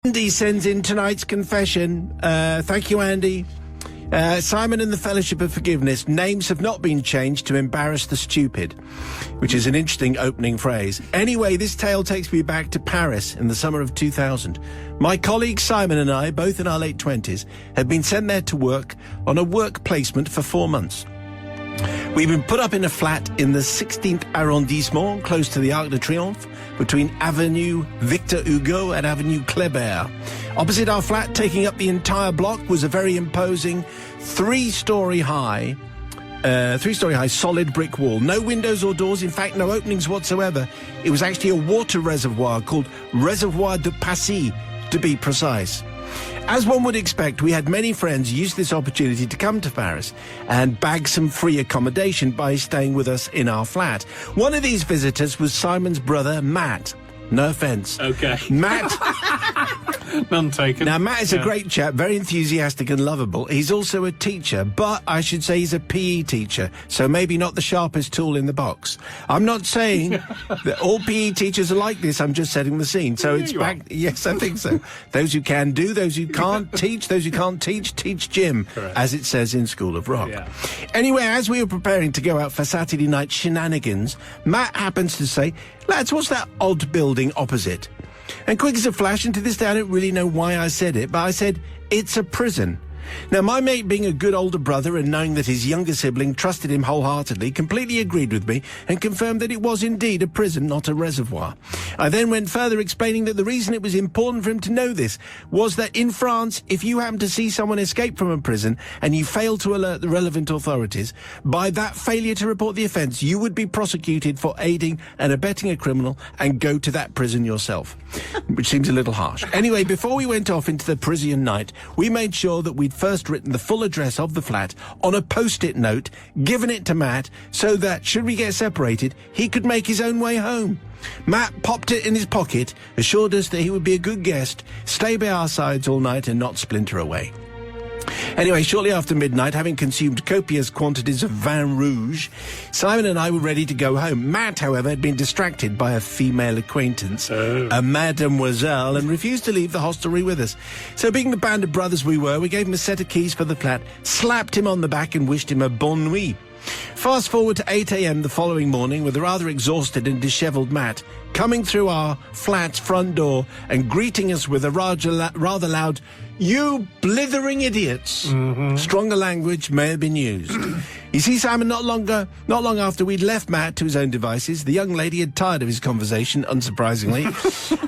Andy sends in tonight's confession. Thank you, Andy. Simon and the Fellowship of Forgiveness. Names have not been changed to embarrass the stupid, which is an interesting opening phrase. Anyway, this tale takes me back to Paris in the summer of 2000. My colleague Simon and I, both in our late 20s, had been sent there to work on a work placement for 4 months. We've been put up in a flat in the 16th arrondissement, close to the Arc de Triomphe, between Avenue Victor Hugo and Avenue Kléber. Opposite our flat, taking up the entire block, was a very imposing three-story high solid brick wall. No windows or doors, in fact, no openings whatsoever. It was actually a water reservoir called Reservoir de Passy, to be precise. As one would expect, we had many friends use this opportunity to come to Paris and bag some free accommodation by staying with us in our flat. One of these visitors was Simon's brother, Matt. No offence. Okay. Matt... None taken. Now, Matt is a great chap, very enthusiastic and lovable. He's also a teacher, but I should say he's a PE teacher, so maybe not the sharpest tool in the box. I'm not saying that all PE teachers are like this. I'm just setting the scene. So it's back... Yes, I think so. Those who can do, those who can't teach, those who can't teach gym, correct, as it says in School of Rock. Yeah. Anyway, as we were preparing to go out for Saturday night shenanigans, Matt happens to say, "Lads, what's that odd building opposite?" And quick as a flash, and to this day I don't really know why I said it, but I said, "It's a prison." Now, my mate, being a good older brother and knowing that his younger sibling trusted him wholeheartedly, completely agreed with me and confirmed that it was indeed a prison, not a reservoir. I then went further, explaining that the reason it was important for him to know this was that in France, if you happen to see someone escape from a prison and you fail to alert the relevant authorities, by that failure to report the offence, you would be prosecuted for aiding and abetting a criminal and go to that prison yourself, which seems a little harsh. Anyway, before we went off into the Parisian night, we made sure that we'd first written the full address of the flat on a post-it note, given it to Matt, so that, should we get separated, he could make his own way home. Matt popped it in his pocket, assured us that he would be a good guest, stay by our sides all night and not splinter away. Anyway, shortly after midnight, having consumed copious quantities of vin rouge, Simon and I were ready to go home. Matt, however, had been distracted by a female acquaintance, a mademoiselle, and refused to leave the hostelry with us. So, being the band of brothers we were, we gave him a set of keys for the flat, slapped him on the back and wished him a bonne nuit. Fast forward to 8 a.m. the following morning, with a rather exhausted and dishevelled Matt coming through our flat's front door and greeting us with a rather loud, "You blithering idiots." Stronger language may have been used. You see, Simon, not long after we'd left Matt to his own devices, the young lady had tired of his conversation, unsurprisingly,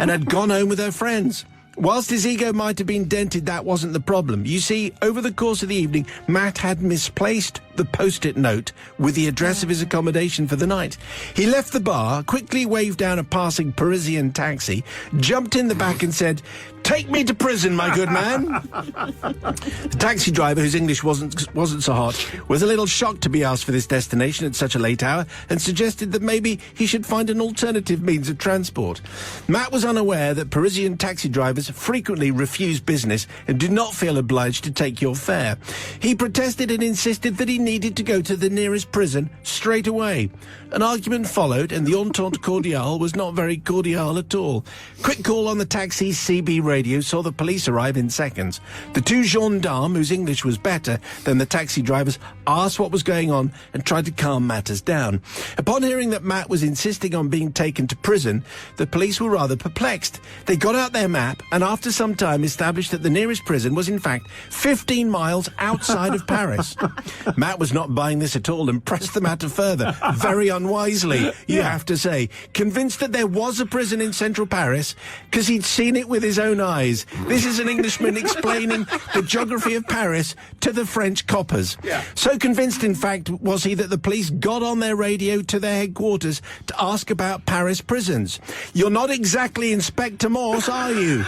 and had gone home with her friends. Whilst his ego might have been dented, that wasn't the problem. You see, over the course of the evening, Matt had misplaced the post-it note with the address of his accommodation for the night. He left the bar, quickly waved down a passing Parisian taxi, jumped in the back and said, "Take me to prison, my good man." The taxi driver, whose English wasn't so hot, was a little shocked to be asked for this destination at such a late hour and suggested that maybe he should find an alternative means of transport. Matt was unaware that Parisian taxi drivers frequently refuse business and do not feel obliged to take your fare. He protested and insisted that he needed to go to the nearest prison straight away. An argument followed, and the entente cordiale was not very cordial at all. Quick call on the taxi's CB radio saw the police arrive in seconds. The two gendarmes, whose English was better than the taxi drivers, asked what was going on and tried to calm matters down. Upon hearing that Matt was insisting on being taken to prison, the police were rather perplexed. They got out their map and after some time established that the nearest prison was in fact 15 miles outside of Paris. Matt was not buying this at all and pressed the matter further, very unwisely, you have to say, convinced that there was a prison in central Paris because he'd seen it with his own eyes. This is an Englishman explaining the geography of Paris to the French coppers. So convinced, in fact, was he that the police got on their radio to their headquarters to ask about Paris prisons. "You're not exactly Inspector Morse, are you?"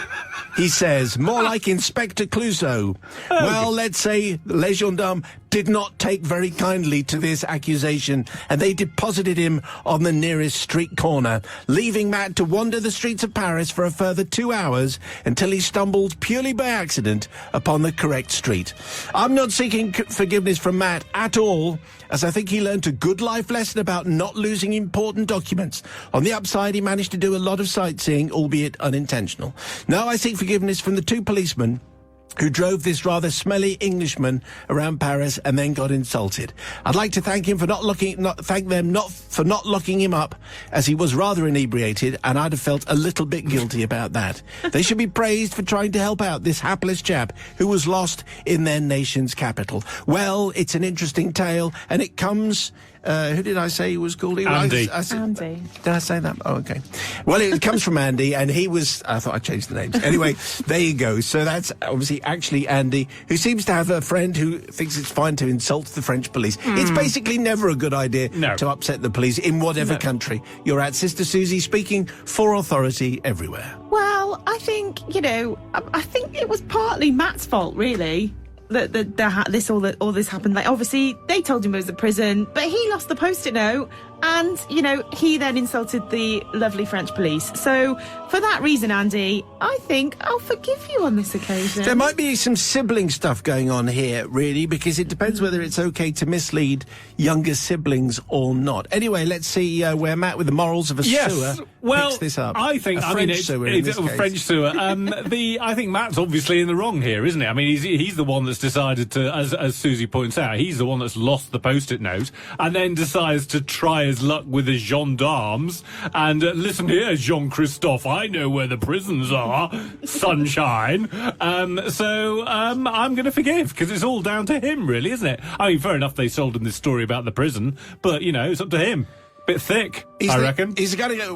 he says, "more like Inspector Clouseau." Well, let's say les gendarmes did not take very kindly to this accusation, and they deposited him on the nearest street corner, leaving Matt to wander the streets of Paris for a further 2 hours until he stumbled purely by accident upon the correct street. I'm not seeking forgiveness from Matt at all, as I think he learned a good life lesson about not losing important documents. On the upside, he managed to do a lot of sightseeing, albeit unintentional. Now I seek forgiveness from the two policemen who drove this rather smelly Englishman around Paris and then got insulted. I'd like to thank him for not locking him up, as he was rather inebriated, and I'd have felt a little bit guilty about that. They should be praised for trying to help out this hapless chap who was lost in their nation's capital. Well, it's an interesting tale, and it comes... who did I say he was called? Andy. Andy. Did I say that? Oh, okay. Well, it comes from Andy, and he was... I thought I changed the names. Anyway, there you go. So that's obviously actually Andy, who seems to have a friend who thinks it's fine to insult the French police. It's basically never a good idea to upset the police in whatever country you're at. Sister Susie speaking for authority everywhere. Well, I think, I think it was partly Matt's fault, really. That all this happened. Like, obviously they told him it was a prison, but he lost the post-it note, and he then insulted the lovely French police. So for that reason, Andy, I think I'll forgive you on this occasion. There might be some sibling stuff going on here, really, because it depends whether it's okay to mislead younger siblings or not. Anyway, let's see where Matt, with the morals of a sewer, picks this up. I think French sewer in this case. French sewer. I think Matt's obviously in the wrong here, isn't he? I mean, he's the one that's decided to, as Susie points out, he's the one that's lost the post-it note and then decides to try his luck with the gendarmes. And listen here, Jean-Christophe, I know where the prisons are. Sunshine. So I'm going to forgive, because it's all down to him, really, isn't it? I mean, fair enough, they sold him this story about the prison, but, it's up to him. Bit thick, I reckon. He's got to go...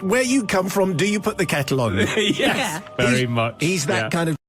where you come from, do you put the kettle on? Yes, very much. He's that kind of